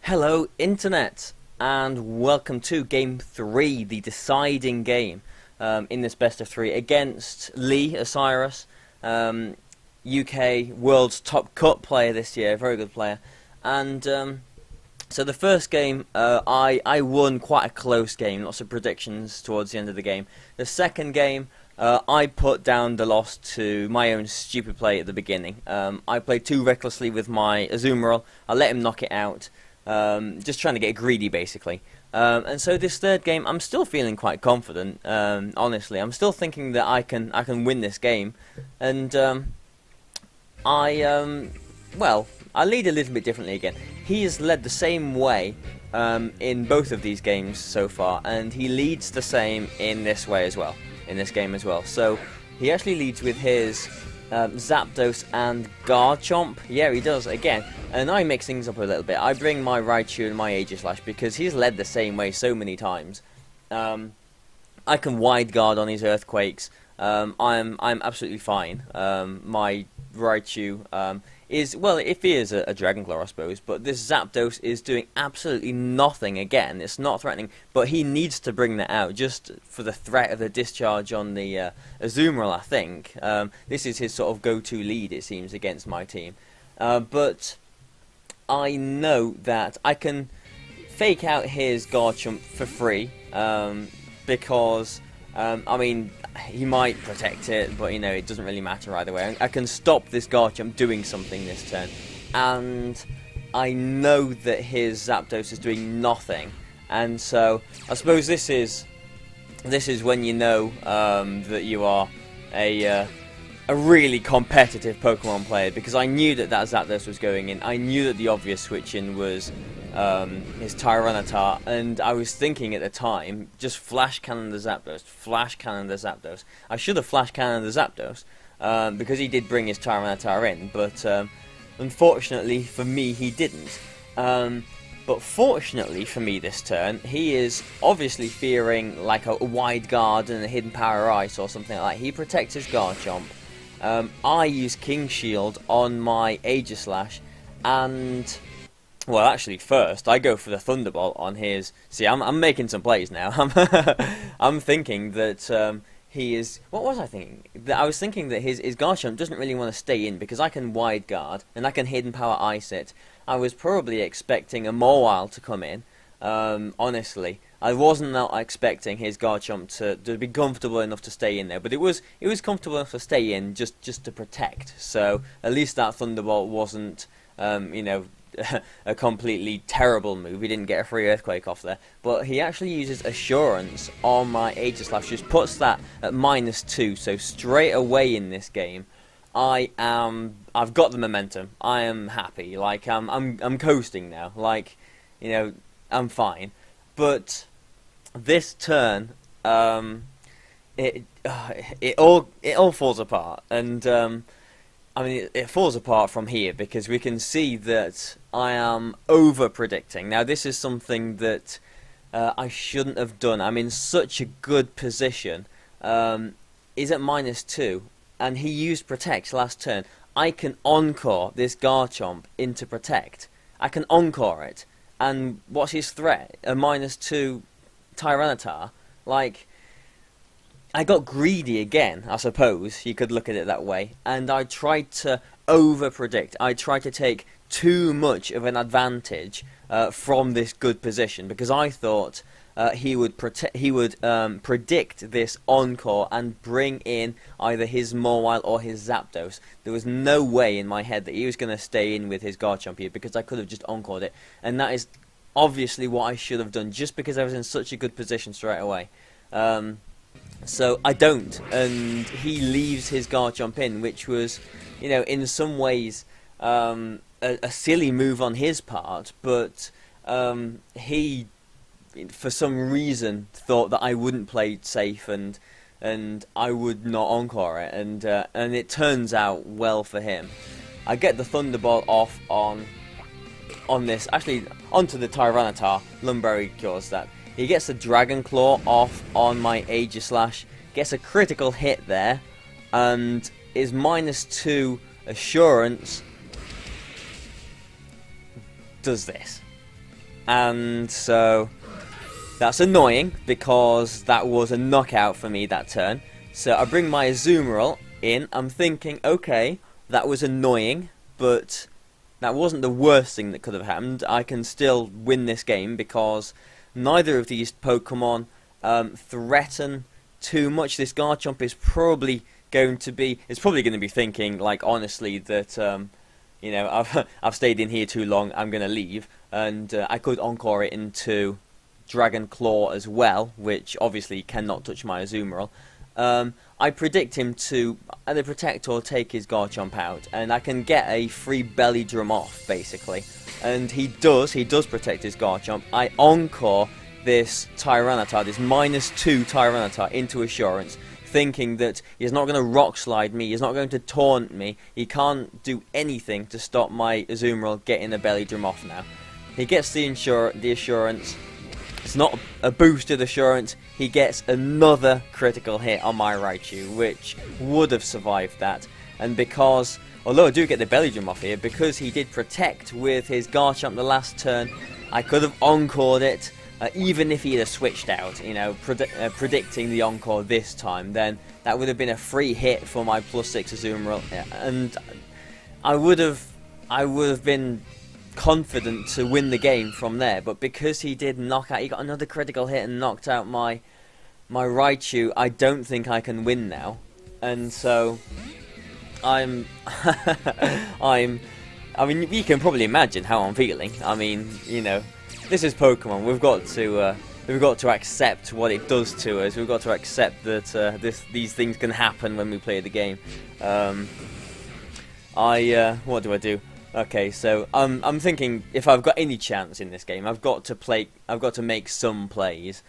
Hello Internet, and welcome to Game 3, the deciding game in this best of 3 against Lee Osirus, UK World's Top Cut player this year, very good player. And so the first game, I won quite a close game, lots of predictions towards the end of the game. The second game, I put down the loss to my own stupid play at the beginning. I played too recklessly with my Azumarill, I let him knock it out. Just trying to get greedy, basically. And so this third game, I'm still feeling quite confident. Honestly, I'm still thinking that I can win this game, and well, I lead a little bit differently again. He has led the same way in both of these games so far, and he leads the same in this way as well, in this game as well. So he actually leads with his Zapdos and Garchomp. Yeah, he does again. And I mix things up a little bit. I bring my Raichu and my Aegislash because he's led the same way so many times. I can wide guard on his Earthquakes. I'm absolutely fine. My Raichu is, well, if he is a Dragon Claw, I suppose, but this Zapdos is doing absolutely nothing again. It's not threatening, but he needs to bring that out just for the threat of the discharge on the Azumarill, I think. This is his sort of go-to lead, it seems, against my team. But I know that I can fake out his Garchomp for free, because, I mean, he might protect it, but, you know, it doesn't really matter either way. I can stop this Garchomp doing something this turn, and I know that his Zapdos is doing nothing, and so I suppose this is when you know that you are a really competitive Pokemon player, because I knew that Zapdos was going in. I knew that the obvious switch in was his Tyranitar, and I was thinking at the time, just Flash Cannon the Zapdos, Flash Cannon the Zapdos. I should have Flash Cannon the Zapdos, because he did bring his Tyranitar in, but unfortunately for me he didn't. But fortunately for me this turn, he is obviously fearing like a wide guard and a hidden power ice or something like that. He protects his Garchomp. I use King Shield on my Aegislash, and well, actually, first I go for the Thunderbolt on his. See, I'm making some plays now. I'm thinking that he is. What was I thinking? That I was thinking that his Garchomp doesn't really want to stay in because I can wide guard and I can hidden power ice it. I was probably expecting a Mawile to come in. Honestly, I wasn't expecting his Garchomp to be comfortable enough to stay in there, but it was comfortable enough to stay in just to protect. So at least that Thunderbolt wasn't, you know, a completely terrible move. He didn't get a free Earthquake off there, but he actually uses Assurance on my Aegislash, just puts that at -2. So straight away in this game, I've got the momentum. I am happy. Like I'm coasting now. Like, you know, I'm fine. But this turn, it all falls apart, and I mean, it falls apart from here because we can see that I am over-predicting. Now, this is something that I shouldn't have done. I'm in such a good position. He's at -2, and he used Protect last turn. I can Encore this Garchomp into Protect. I can Encore it. And what's his threat? A -2 Tyranitar? Like, I got greedy again, I suppose, you could look at it that way, and I tried to over-predict. I tried to take too much of an advantage from this good position, because I thought he would predict this Encore and bring in either his Mawile or his Zapdos. There was no way in my head that he was going to stay in with his Garchomp here, because I could have just Encored it, and that is obviously what I should have done, just because I was in such a good position straight away. So I don't, and he leaves his Garchomp in, which was, you know, in some ways a silly move on his part, but he, for some reason, thought that I wouldn't play it safe and I would not Encore it, and it turns out well for him. I get the Thunderbolt off on this, actually onto the Tyranitar. Lumberry cures that. He gets the Dragon Claw off on my Aegislash, gets a critical hit there, and his -2 Assurance does this. and so that's annoying because that was a knockout for me that turn. So I bring my Azumarill in. I'm thinking, okay, that was annoying, but that wasn't the worst thing that could have happened. I can still win this game because neither of these Pokemon threaten too much. This Garchomp is probably going to be thinking, like, honestly, that you know, I've stayed in here too long, I'm going to leave, and I could Encore it into Dragon Claw as well, which obviously cannot touch my Azumarill. I predict him to either protect or take his Garchomp out, and I can get a free Belly Drum off, basically. And he does protect his Garchomp. I Encore this Tyranitar, this -2 Tyranitar into Assurance, thinking that he's not going to Rock Slide me, he's not going to taunt me, he can't do anything to stop my Azumarill getting the Belly Drum off now. He gets the Assurance. It's not a boosted Assurance, he gets another critical hit on my Raichu, which would have survived that. And because, although I do get the Belly Drum off here, because he did protect with his Garchomp the last turn, I could have Encored it, even if he had switched out, you know, predicting the Encore this time, then that would have been a free hit for my +6 Azumarill, and I would have been confident to win the game from there. But because he did he got another critical hit and knocked out my Raichu, I don't think I can win now, and so I mean, you can probably imagine how I'm feeling. I mean, you know, this is Pokemon. We've got to accept what it does to us. We've got to accept that these things can happen when we play the game. What do I do? Okay, so I'm thinking if I've got any chance in this game, I've got to make some plays.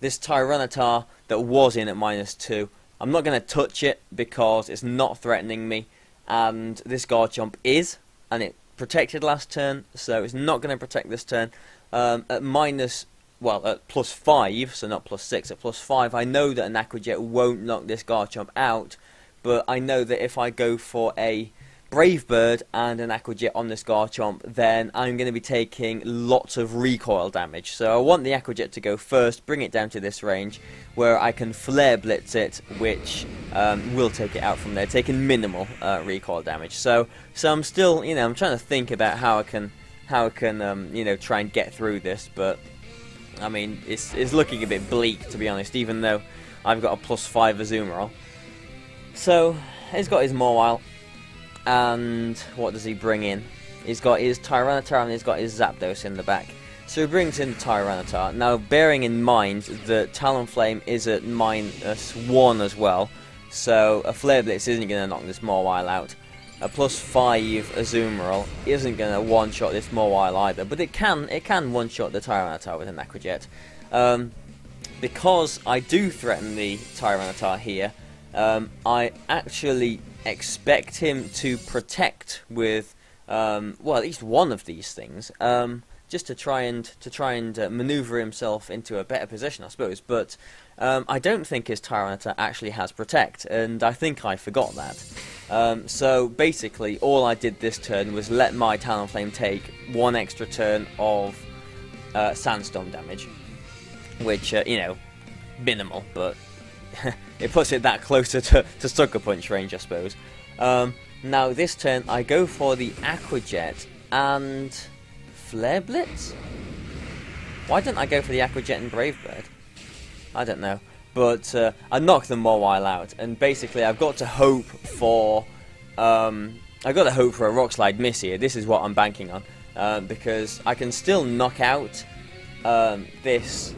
This Tyranitar that was in at -2, I'm not going to touch it because it's not threatening me, and this Garchomp is, and it protected last turn, so it's not going to protect this turn. At +5, so not +6, at +5, I know that an Aqua Jet won't knock this Garchomp out, but I know that if I go for a Brave Bird and an Aqua Jet on this Garchomp, then I'm going to be taking lots of recoil damage. So I want the Aqua Jet to go first, bring it down to this range, where I can Flare Blitz it, which will take it out from there, taking minimal recoil damage. So I'm still, you know, I'm trying to think about how I can, you know, try and get through this. But I mean, it's looking a bit bleak, to be honest, even though I've got a +5 Azumarill. So he's got his Mawile. And what does he bring in? He's got his Tyranitar and he's got his Zapdos in the back. So he brings in Tyranitar. Now, bearing in mind that Talonflame is at -1 as well, so a Flare Blitz isn't going to knock this Mawile out. A +5 Azumarill isn't going to one-shot this Mawile either, but it can one-shot the Tyranitar with an Aqua Jet. Because I do threaten the Tyranitar here, I actually expect him to protect with well, at least one of these things, just to try and maneuver himself into a better position, I suppose. But I don't think his Tyranitar actually has protect, and I think I forgot that. So basically, all I did this turn was let my Talonflame take one extra turn of Sandstorm damage, which you know, minimal, but it puts it that closer to Sucker Punch range, I suppose. Now this turn I go for the Aqua Jet and Flare Blitz? Why didn't I go for the Aqua Jet and Brave Bird? I don't know. But I knocked the Mawile out, and basically I've got to hope for a Rock Slide miss here. This is what I'm banking on, because I can still knock out this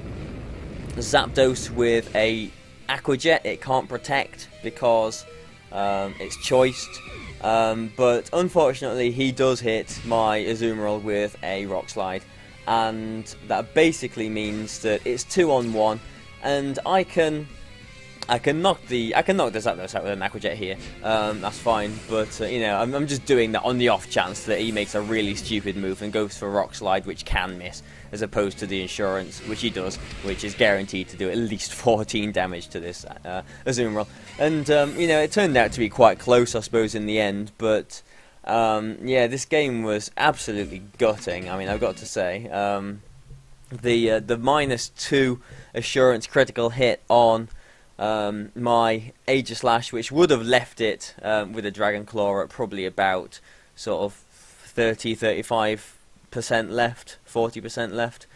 Zapdos with a Aqua Jet. It can't protect because it's choiced, but unfortunately he does hit my Azumarill with a Rock Slide, and that basically means that it's 2-on-1, and I can knock the Zapdos out with an Aqua Jet here. That's fine, but you know, I'm just doing that on the off chance that he makes a really stupid move and goes for Rock Slide, which can miss, as opposed to the Insurance, which he does, which is guaranteed to do at least 14 damage to this Azumarill. And you know, it turned out to be quite close, I suppose, in the end. But Yeah, this game was absolutely gutting. I mean, I've got to say, the -2 assurance critical hit on my Aegislash, which would have left it with a Dragon Claw at probably about sort of 35% left, 40% left,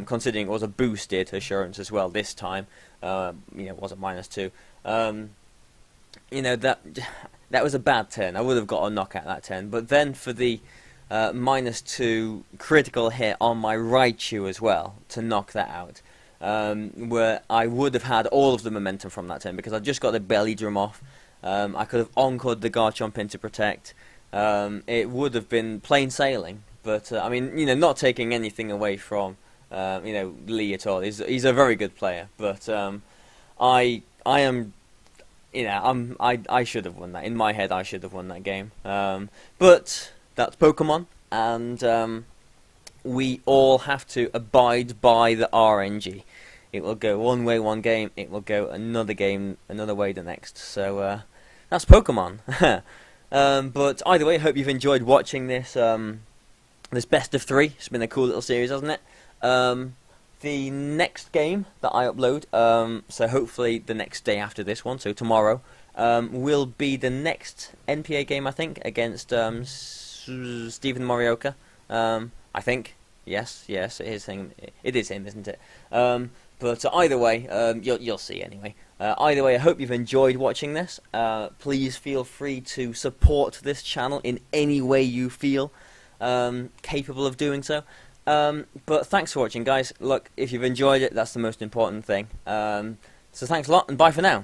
considering it was a boosted assurance as well this time. It was a -2. That was a bad turn. I would have got a knockout that turn, but then for the -2 critical hit on my Raichu as well to knock that out, where I would have had all of the momentum from that turn because I just got the belly drum off. I could have encored the Garchomp in to protect. It would have been plain sailing, but I mean, not taking anything away from Lee at all. He's a very good player, but I am. I should have won that. In my head, I should have won that game. But that's Pokemon, and we all have to abide by the RNG. It will go one way one game, it will go another game another way the next. So that's Pokemon. But either way, I hope you've enjoyed watching this this best of 3. It's been a cool little series, hasn't it? The next game that I upload, so hopefully the next day after this one, so tomorrow, will be the next NPA game, I think, against Stephen Morioka. I think. Yes, it is him. It is him, isn't it? But either way, you'll see anyway. Either way, I hope you've enjoyed watching this. Please feel free to support this channel in any way you feel capable of doing so. But thanks for watching, guys. Look, if you've enjoyed it, that's the most important thing. So thanks a lot, and bye for now.